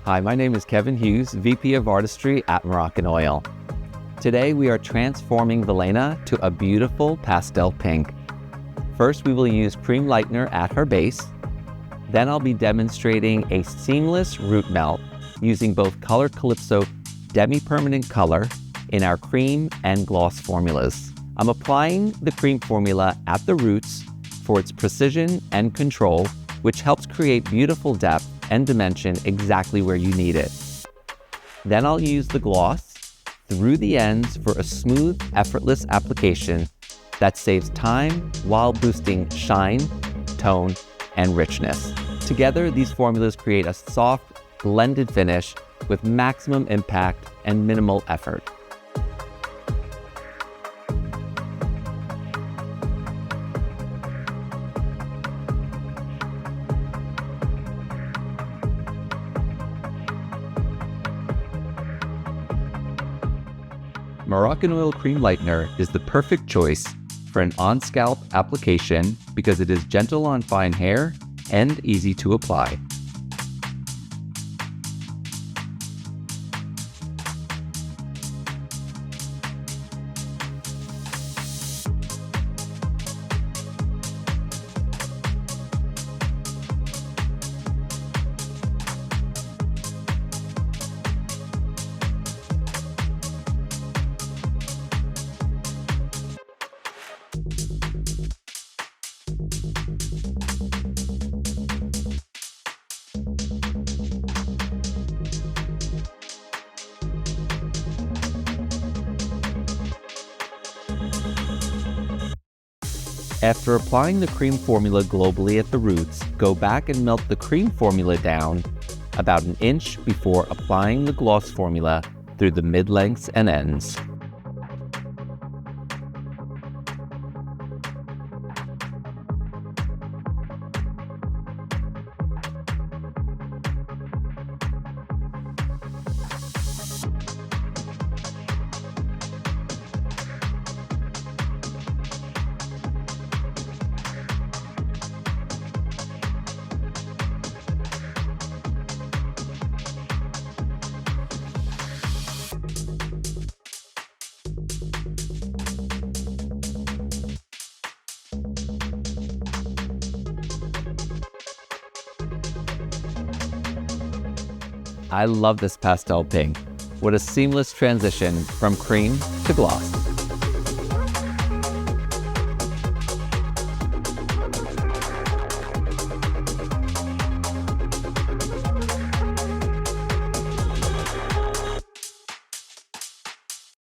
Hi, my name is Kevin Hughes, VP of Artistry at Moroccanoil. Today we are transforming Velena to a beautiful pastel pink. First we will use cream lightener at her base. Then I'll be demonstrating a seamless root melt using both Color Calypso Demi-Permanent color in our cream and gloss formulas. I'm applying the cream formula at the roots for its precision and control, which helps create beautiful depth and dimension exactly where you need it. Then I'll use the gloss through the ends for a smooth, effortless application that saves time while boosting shine, tone, and richness. Together, these formulas create a soft, blended finish with maximum impact and minimal effort. Moroccanoil Cream Lightener is the perfect choice for an on-scalp application because it is gentle on fine hair and easy to apply. After applying the cream formula globally at the roots, go back and melt the cream formula down about an inch before applying the gloss formula through the mid-lengths and ends. I love this pastel pink. What a seamless transition from cream to gloss.